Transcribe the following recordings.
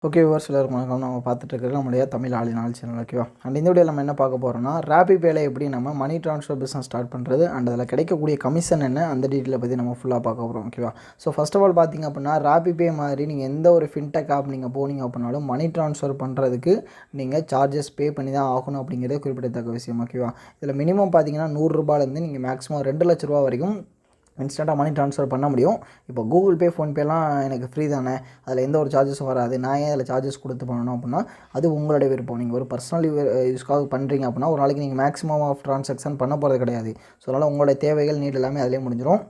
Okay viewers எல்லாருக்கும் வணக்கம். நம்ம பார்த்துட்டு இருக்கிறது நம்முடைய தமிழ் ஆளினால் சேனல். ஓகேவா? அண்ட் இந்த வீடியோவில் நம்ம என்ன பார்க்க போகிறோம்னா, ராபிபேல எப்படி நம்ம மணி ட்ரான்ஸ்ஃபர் பிஸ்னஸ் ஸ்டார்ட் பண்ணுறது அண்ட் அதில் கிடைக்கக்கூடிய கமிஷன் என்ன, அந்த டீட்டெயிலை பற்றி நம்ம ஃபுல்லாக பார்க்க போகிறோம். ஓகேவா? ஸோ ஃபர்ஸ்ட் ஆஃப் ஆல் பார்த்திங்க அப்படின்னா, ராபிபே மாதிரி நீங்கள் எந்த ஒரு ஃபின்டெக் ஆப் நீங்கள் போனீங்க அப்படின்னாலும் மணி ட்ரான்ஸ்ஃபர் பண்ணுறதுக்கு நீங்கள் சார்ஜஸ் பே பண்ணி தான் ஆகணும் அப்படிங்கிறது குறிப்பிடத்தக்க விஷயம். ஓகேவா? இதில் மினிமம் பார்த்தீங்கன்னா ₹100 நீங்கள் மேக்ஸிமம் ₹2,00,000 வரைக்கும் இன்ஸ்டண்ட்டாக மணி ட்ரான்ஸ்ஃபர் பண்ண முடியும். இப்போ கூகுள் பே, ஃபோன்பேலாம் எனக்கு ஃப்ரீ தானே, அதில் எந்த ஒரு சார்ஜஸும் வராது, நான் ஏன் அதில் சார்ஜஸ் கொடுத்து பண்ணணும் அப்படின்னா, அது உங்களுடைய விருப்பம். நீங்கள் ஒரு பர்சனல் யூஸ்க்காக பண்ணுறீங்க அப்படின்னா ஒரு நாளைக்கு நீங்கள் மேக்ஸிமம் ஆஃப் ட்ரான்சாக்ஷன் பண்ண போகிறது கிடையாது. ஸோ அதனால் உங்களுடைய தேவைகள் நீட் எல்லாமே அதிலே முடிஞ்சிடும்.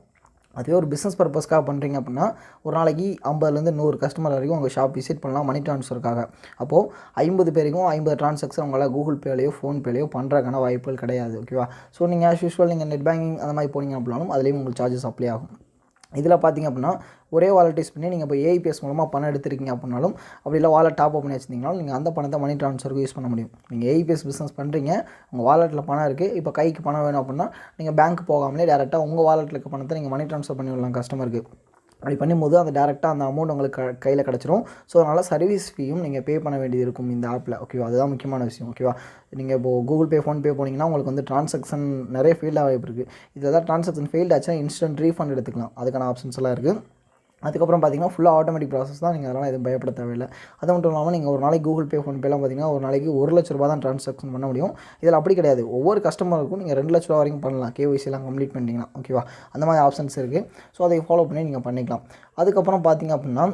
அதுவே ஒரு பிஸ்னஸ் பர்பஸ்க்காக பண்ணுறீங்க அப்படின்னா ஒரு நாளைக்கு 50லேருந்து 100 கஸ்டமர் வரைக்கும் உங்கள் ஷாப் விசிட் பண்ணலாம் மணி ட்ரான்ஸ்ஃபருக்காக. அப்போது 50 பேருக்கும் 50 ட்ரான்சாக்ஷன் உங்களால் கூகுள் பேலையோ ஃபோன்பேலையோ பண்ணுறதுக்கான வாய்ப்புகள் கிடையாது. ஓகேவா? ஸோ நீங்கள் ஆஸ் யூஸ்வல் நீங்கள் நெட் பேங்கிங் அந்த மாதிரி போனீங்க அப்படின்னாலும் அதுலேயும் உங்களுக்கு சார்ஜஸ் அப்ளை ஆகும். இதில் பார்த்திங்க அப்படின்னா ஒரே வாலெட் யூஸ் பண்ணி நீங்கள் இப்போ ஏஐபிஎஸ் மூலமாக பணம் எடுத்துருக்கீங்க அப்படின்னாலும், அப்படி இல்லை வாலெட் டாப் அப் பண்ணி வச்சிருந்தீங்கனாலும் நீங்கள் அந்த பணத்தை மணி ட்ரான்ஸ்ஃபருக்கு யூஸ் பண்ண முடியும். நீங்கள் ஏஐபிஎஸ் பிஸ்னஸ் பண்ணுறீங்க, உங்கள் வாலெட்டில் பணம் இருக்குது, இப்போ கைக்கு பணம் வேணும் அப்படின்னா நீங்கள் பேங்க் போகாமலே டேரெக்டாக உங்கள் வாலெட்டில் இருக்க பணத்தை நீங்கள் மணி ட்ரான்ஸ்ஃபர் பண்ணி விடலாம் கஸ்டமருக்கு. அப்படி பண்ணும்போது அந்த டேரெக்டாக அந்த அமௌண்ட் உங்களுக்கு கையில் கிடச்சிரும். ஸோ அதனால் சர்வீஸ் ஃபீயும் நீங்கள் பே பண்ண வேண்டியது இருக்கும் இந்த ஆப்பில். ஓகேவா? அதுதான் முக்கியமான விஷயம். ஓகேவா? நீங்கள் இப்போது கூகுள் பே, ஃபோன்பே போனீங்கன்னா உங்களுக்கு வந்து ட்ரான்சாக்ஷன் நிறைய ஃபெயில் வாய்ப்பு இருக்குது. இதில் தான் ட்ரான்சாக்ஷன் ஃபெயில்ட் ஆச்சுன்னா இன்ஸ்டன்ட் ரீஃபண்ட் எடுத்துக்கலாம். அதுக்கான ஆப்ஷன்ஸ் எல்லாம் இருக்குது. அதுக்கப்புறம் பார்த்திங்கன்னா ஃபுல்லாக ஆட்டோமேட்டிக் ப்ராசஸ் தான். நீங்கள் அதெல்லாம் எதுவும் பயப்பட தேவையில்லை. அது மட்டும் இல்லாமல் நீங்கள் ஒரு நாளைக்கு கூகுள் பே, ஃபோன்பேலாம் பார்த்திங்கன்னா ஒரு நாளைக்கு ₹1,00,000 தான் ட்ரான்சாக்ஷன் பண்ண முடியும். இதில் அப்படி கிடையாது. ஒவ்வொரு கஸ்டமருக்கும் நீங்கள் ₹2,00,000 வரைக்கும் பண்ணலாம், கேஒய்சிலாம் கம்ப்ளீட் பண்ணிட்டீங்கன்னா. ஓகேவா? அந்த மாதிரி ஆப்ஷன்ஸ் இருக்குது. ஸோ அதை ஃபாலோ பண்ணி நீங்கள் பண்ணிக்கலாம். அதுக்கப்புறம் பார்த்திங்க அப்படின்னா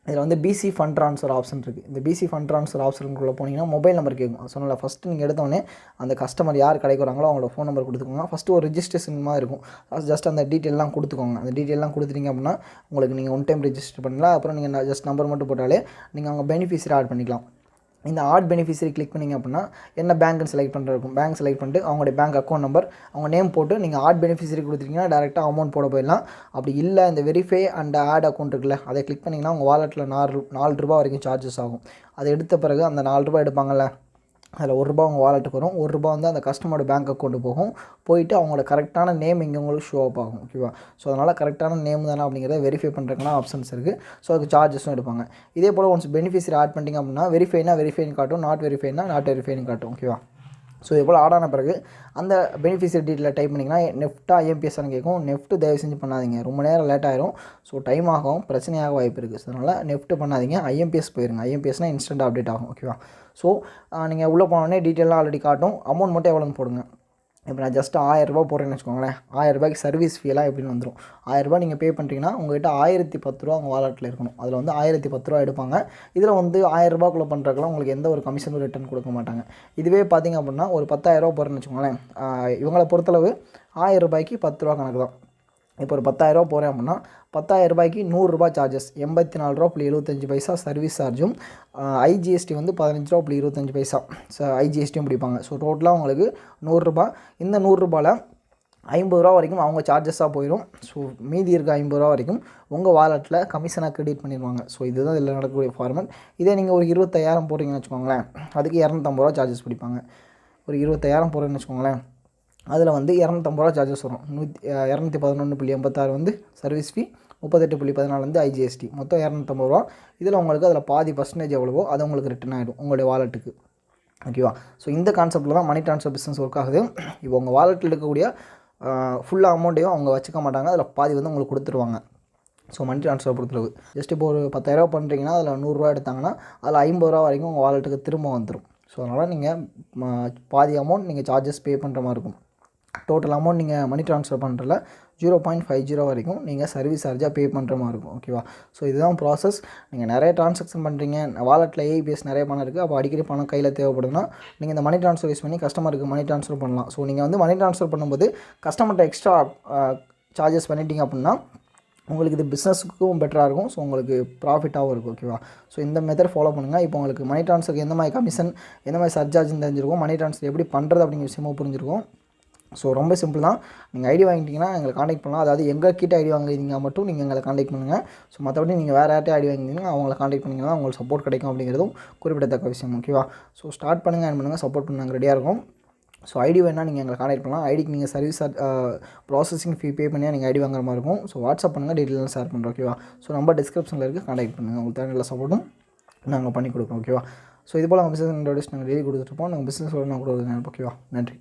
இதில் வந்து பிசி ஃபண்ட் ட்ரான்ஸ்ஃபர் ஆப்ஷன் இருக்குது. இந்த பிசி ஃபண்ட் ட்ரான்ஸ்ஃபர் ஆப்ஷனுக்குள்ளே போனீங்கன்னா மொபைல் நம்பர் கேட்கும். சொன்னல ஃபஸ்ட்டு நீங்கள் எடுத்தோடனே அந்த கஸ்டமர் யார் கடைக்கு வராங்களோ அவங்களோட ஃபோன் நம்பர் கொடுத்துக்கோங்க. ஃபஸ்ட்டு ஒரு ரிஜிஸ்ட்ரேஷன் மாதிரி இருக்கும். ஜஸ்ட் அந்த டீட்டெயிலாம் கொடுத்துக்கோங்க. அந்த டீட்டெயிலாம் கொடுத்துட்டீங்க அப்படின்னா உங்களுக்கு நீங்கள் ஒன் டைம் ரிஜிஸ்டர் பண்ணலாம். அப்புறம் நீங்கள் ஜஸ்ட் நம்பர் மட்டும் போட்டாலே நீங்கள் அவங்க பெனிஃபிஷரி ஆட் பண்ணிக்கலாம். இந்த ஆட் பெனிஃபிஷரி கிளிக் பண்ணிங்க அப்படின்னா என்ன பேங்க்னு செலக்ட் பண்ணுறதுக்கும் பேங்க் செலக்ட் பண்ணிட்டு அவங்களுடைய பேங்க் அக்கௌண்ட் நம்பர் அவங்க நேம் போட்டு நீங்கள் ஆட் பெனிஃபிஷரி கொடுத்துட்டீங்கன்னா டேரெக்டாக அமௌண்ட் போட போயிடலாம். அப்படி இல்லை இந்த வெரிஃபை அண்ட் ஆட் அக்கௌண்ட் இருக்குல்ல, அதை கிளிக் பண்ணிங்கன்னா உங்கள் வாலெட்டில் ₹4 வரைக்கும் சார்ஜஸ் ஆகும். அதை எடுத்த பிறகு அந்த ₹4 எடுப்பாங்கள்ல, அதில் ₹1 உங்கள் வாலெட்டுக்கு வரும். ₹1 வந்து அந்த கஸ்டமரோட பேங்க் அக்கௌண்ட்டு போயிட்டு அவங்களோட கரெக்டான நேம் இங்கே உங்களுக்கு ஷோ அப் ஆகும். ஓகேவா? ஸோ அதனால் கரெக்டான நேம் தானே அப்படிங்கிறத வெரிஃபை பண்ணுறதுக்கான ஆப்ஷன்ஸ் இருக்குது. ஸோ அதுக்கு சார்ஜஸும் எடுப்பாங்க. இதே போல் ஒன்ஸ் பெனிஃபிஷரி ஆட் பண்ணிட்டீங்க அப்படின்னா வெரிஃபைன்னு காட்டும், நாட் வெரிஃபைன்னு காட்டும். ஓகேவா? ஸோ இது போல் ஆட் ஆன பிறகு அந்த பெனிஃபிஷரி டீட்டெயில் டைப் பண்ணிங்கன்னா நெஃப்ட்டா ஐஎம்பிஎஸ்ன்னு கேட்கும். நெஃப்ட் தயவு செஞ்சு பண்ணாதீங்க, ரொம்ப நேரம் லேட் ஆயிரும். ஸோ டைம் ஆகும், பிரச்சனையாக வாய்ப்பு இருக்குது. ஸோ அதனால் நெஃப்ட் பண்ணாதீங்க, ஐஎம்பிஎஸ் போயிருங்க. ஐஎம்பிஎஸ்னால் இன்ஸ்டன்ட் அப்டேட் ஆகும். ஓகேவா? ஸோ நீங்கள் உள்ளே போனோடனே டீட்டெயிலாக ஆல்ரெடி காட்டும். அமௌண்ட் மட்டும் எவ்வளோன்னு போடுங்க. இப்போ நான் ஜஸ்ட் ₹1000 போடுறேன்னு வச்சுக்கோங்களேன். ₹1000 சர்வீஸ் ஃபீலாம் எப்படின்னு வந்துடும். ₹1000 நீங்கள் பே பண்ணுறீங்கன்னா உங்கள்கிட்ட ₹1010 உங்கள் வாலெட்டில் இருக்கணும். அதில் வந்து ₹1010 எடுப்பாங்க. இதில் வந்து ₹1000 பண்ணுறதுக்குலாம் உங்களுக்கு எந்த ஒரு கமிஷனும் ரிட்டர்ன் கொடுக்க மாட்டாங்க. இதுவே பார்த்திங்க அப்படின்னா ஒரு ₹10,000 போடுறேன்னு வச்சுக்கோங்களேன். இவங்களை பொறுத்தளவு ₹1000 ₹10 கணக்கு தான். இப்போ ஒரு ₹10,000 போகிறேன் அப்படின்னா ₹10,000 ₹100 சார்ஜஸ், ₹84.75 சர்வீஸ் சார்ஜும், ஐஜிஎஸ்டி வந்து ₹15.25 ஐஜிஎஸ்டியும் பிடிப்பாங்க. ஸோ டோட்டலாக உங்களுக்கு ₹100. இந்த ₹100ல் ₹50 வரைக்கும் அவங்க சார்ஜஸாக போயிடும். ஸோ மீதி இருக்க ₹50 வரைக்கும் உங்கள் வாலெட்டில் கமிஷனாக கிரெடிட் பண்ணிடுவாங்க. ஸோ இதுதான் இதில் நடக்கக்கூடிய ஃபார்மேட். இதே நீங்கள் ஒரு 25,000 போடுறீங்கன்னு வச்சுக்கோங்களேன், அதுக்கு ₹250 சார்ஜஸ் பிடிப்பாங்க. ஒரு 25,000 போடுறேன்னு வச்சுக்கோங்களேன், அதில் வந்து ₹250 சார்ஜஸ் வரும். 211.86 வந்து சர்வீஸ் ஃபீ, 38.14 வந்து ஐஜிஎஸ்டி, மொத்தம் ₹250. இதில் உங்களுக்கு அதில் பாதி பர்சன்டேஜ் எவ்வளவோ அது உங்களுக்கு ரிட்டர்ன் ஆகிடும் உங்களுடைய வாலெட்டுக்கு. ஓகேவா? ஸோ இந்த கான்செப்ட்டில் தான் மணி ட்ரான்ஸ்ஃபர் பிஸ்னஸ் ஒர்க் ஆகுது. இப்போ உங்கள் வாலெட்டில் இருக்கக்கூடிய ஃபுல்லாக அமௌண்ட்டையும் அவங்க வச்சுக்க மாட்டாங்க, அதில் பாதி வந்து உங்களுக்கு கொடுத்துருவாங்க. ஸோ மணி ட்ரான்ஸ்ஃபர் பொறுத்தளவு ஜஸ்ட் இப்போ ஒரு ₹10,000 பண்ணுறீங்கன்னா அதில் ₹100 எடுத்தாங்கன்னா அதில் ₹50 வரைக்கும் உங்கள் வாலெட்டுக்கு திரும்ப வந்துடும். ஸோ அதனால் நீங்கள் பாதி அமௌண்ட் நீங்கள் சார்ஜஸ் பே பண்ணுற மாதிரி இருக்கும். டோட்டல் அமௌண்ட் நீங்கள் மணி ட்ரான்ஸ்ஃபர் பண்ணுறல 0.50 வரைக்கும் நீங்கள் சர்வீஸ் சார்ஜாக பே பண்ணுற மாதிரி இருக்கும். ஓகேவா? ஸோ இதுதான் ப்ராசஸ். நீங்கள் நிறைய ட்ரான்சாக்ஷன் பண்ணுறீங்க, வாலெட்டில் ஏஐபிஎஸ் நிறைய பணம் இருக்குது, அப்போ அடிக்கடி பணம் கையில் தேவைப்படுதுன்னா நீங்கள் இந்த மணி ட்ரான்ஸ்ஃபர் யூஸ் பண்ணி கஸ்டமருக்கு மணி ட்ரான்ஸ்ஃபர் பண்ணலாம். ஸோ நீங்கள் வந்து மணி ட்ரான்ஸ்ஃபர் பண்ணும்போது கஸ்டமர்கிட்ட எக்ஸ்ட்ரா சார்ஜஸ் பண்ணிட்டீங்க அப்படின்னா உங்களுக்கு இது பிஸ்னஸுக்கும் பெட்டராக இருக்கும். ஸோ உங்களுக்கு ப்ராஃபிட்டாகவும் இருக்கும். ஓகேவா? ஸோ இந்த மெத்தட் ஃபாலோ பண்ணுங்கள். இப்போ உங்களுக்கு மணி ட்ரான்ஸ்ஃபருக்கு எந்த மாதிரி கமிஷன், எந்த மாதிரி சர்ஜார்ஜ்னு தெரிஞ்சிருக்கும், மணி ட்ரான்ஸ்ஃபர் எப்படி பண்ணுறது அப்படிங்கிற விஷயமும் புரிஞ்சிருக்கும். ஸோ ரொம்ப சிம்பிள் தான். நீங்கள் ஐடி வாங்கிட்டீங்கன்னா எங்களை காண்டாக்ட் பண்ணலாம். அதாவது எங்கள் கிட்ட ஐடி வாங்குறீங்க மட்டும் நீங்கள் எங்களை காண்டாக்ட் பண்ணுங்கள். ஸோ மற்றபடி நீங்கள் வேறு யார்ட்டே ஐடி வாங்கினீங்கன்னா அவங்கள காண்டாக்ட் பண்ணிங்கன்னா தான் உங்களுக்கு சப்போர்ட் கிடைக்கும் அப்படிங்கிறதும் குறிப்பிடத்தக்க விஷயம். ஓகேவா? ஸோ ஸ்டார்ட் பண்ணுங்கள், ஆன் பண்ணுங்கள், சப்போர்ட் பண்ண நாங்கள் ரெடியாக இருக்கும். ஸோ ஐடி வேணால் நீங்கள் எங்களை காண்டாக்ட் பண்ணலாம். ஐடிக்கு நீங்கள் சர்வீஸ் ப்ராசஸிங் ஃபீ பே பண்ணியாக நீங்கள் ஐடி வாங்குற மாதிரி இருக்கும். ஸோ வாட்ஸ்அப் பண்ணுங்கள், டீட்டெயிலாம் ஷேர் பண்ணுறோம். ஓகேவா? ஸோ நம்பர் டிஸ்கிரிப்ஷனில் இருக்குது, காண்டாக்ட் பண்ணுங்கள். உங்களுக்கு தேவையான சப்போர்ட்டும் நாங்கள் பண்ணி கொடுக்குறோம். ஓகேவா? ஸோ இது போல் நம்ம பிஸ்னஸ் இன்ட்ரோடியூஸ் நாங்கள் டெய்லி கொடுத்துட்ருப்போம். நாங்கள் பிஸ்னஸ் வரணும் கூட ஓகேவா? நன்றி.